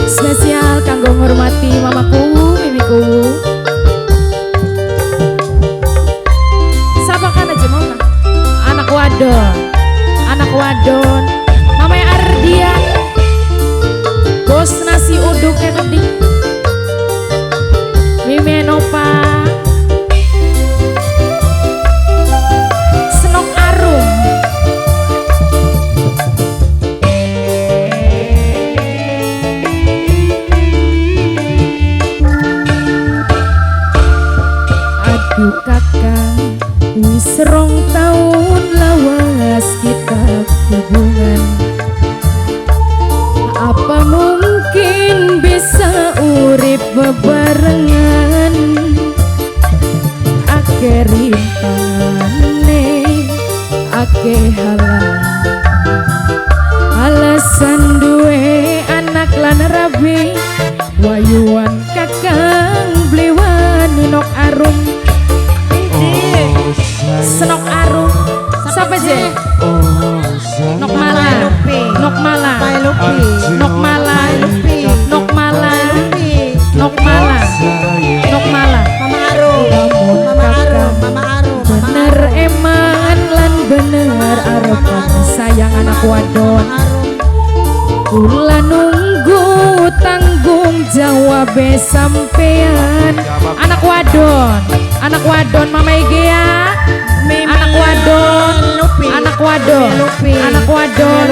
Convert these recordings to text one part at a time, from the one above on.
Spesial kanggo ngurmati mamaku, mimiku. Sapa kan aja mau anak wadon, anak wadon. Mama Ardian, bos nasi uduk kendi. Mimi Nova. Kakang, wis rong taun lawas kita hubungan. Apa mungkin bisa urip bebarengan? Ake rintangane, ake halang. Alasan duwe anak lan rabi, wayuan kakang blewani nok arum. Senok arum, siapa aja? Nok mala, nok mala, nok mala, nok mala, nok mala, nok mala. Mama arum, mama arum, mama arum. Bener eman lan bener aropan sayang anak wadon. Kula nunggu tanggung jawab sampean. Anak wadon mama Igea. Anak wadon, anak wadon, anak wadon,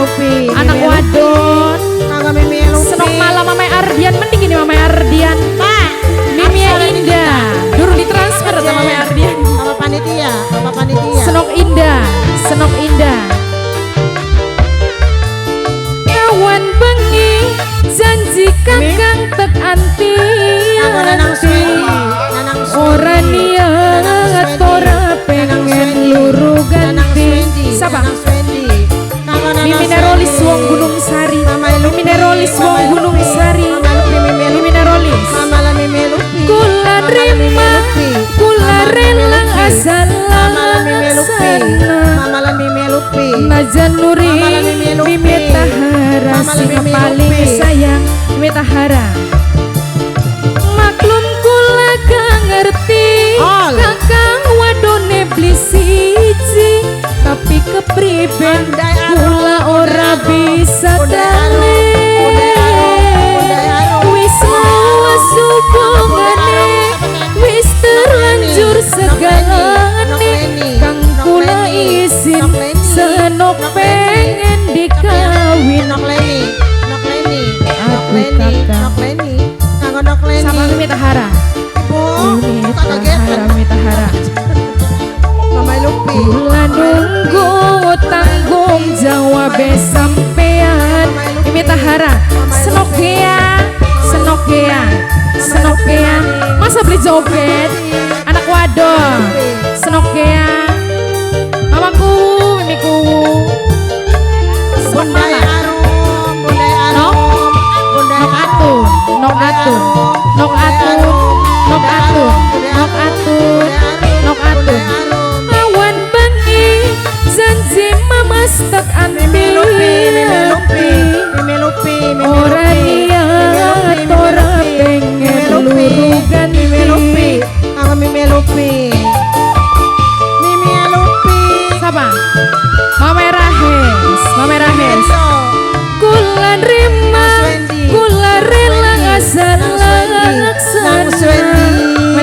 anak wadon. Senok malam mama Ardian, mending ini mama Ardian. Mimi Indah, durung ditransfer sama mama Ardian. Mama panitia, mama panitia. Senok Indah, senok Indah. Kawan bengi, janji kakang tek anti. Ora niat, ora pengen luru ganti. Siapa? Mimi Nerolis wong Gunung Sari. Mimi Nerolis wong Gunung Sari. Mimi Nerolis. Kula rima, kula relang asal Najan Nuri, Mimi Tahara, sing paling sayang Mimi Tahara. Maklum kula gak ngerti, kakang wadone beli siji, tapi kepriben kula ora bisa dale. Wis lawas hubungane, wis terlanjur segalane, kang kula izin senok pengen dikawin. Sama Mimi Tahara. Mimi Tahara. Kula nunggu tanggung jawab sampean. Mimi Tahara. Senokea. Masa beli joget? Anak wadon. Senokea. Mamaku, mimiku. Nok atun. Awan bengi janji mama stek anti. Ora niat, ora pengen luru ganti. Siapa? Mama Rahes. Kula rima, kula rela asal laksana.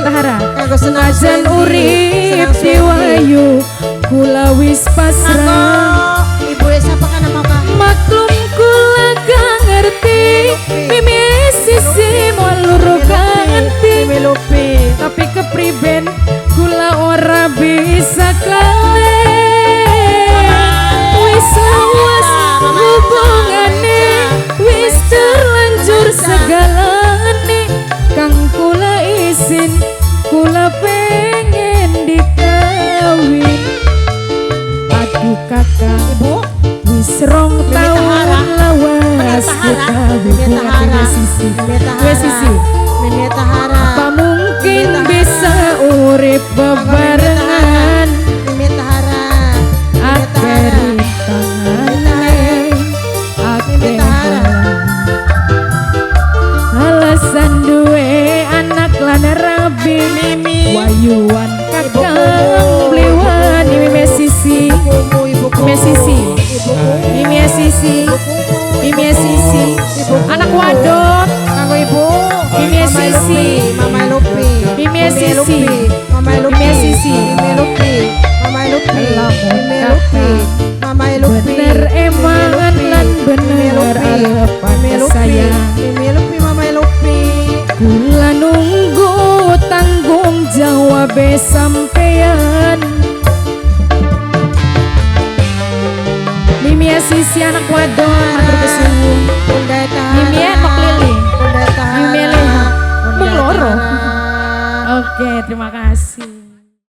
Tahara. Najan urip diwayu, kula wis pasrah. Ibu siapa kan apa? Maklum kula gak ngerti, mimi sisi mau luru ganti. Tapi kepriben kula ora bisa kale. Wis lawas hubungane, wis terlanjur segalane, kang kula izin, kula pengen dikawin. Aduh kakak, ibu wis rong taun lawas kita hubungan sisi. Mimi Tahara. Apa mungkin bisa urip bebarengan? Mimi Tahara. Akeri tangane, akeri Abi Mimi. Wayuan kakang Bliwan Mimi Sisi Ibumu, ibuku. Mimi Sisi Ibuku. Mimi Sisi Mimi Sisi anak wadon Kanggo ibu. Mimi Sisi Mama Lupi. Mimi Sisi Mama Lupi. Mimi Sisi Mimi Lupi. Mama Lupi. Lamun Mimi Lupi. kakak. Mama Lupi. bener emangan lan bener alepan sayang Mimi Lupi. Mama Lupi. kula nunggu tanggung jawab sampean Mimi Sisi anak wadon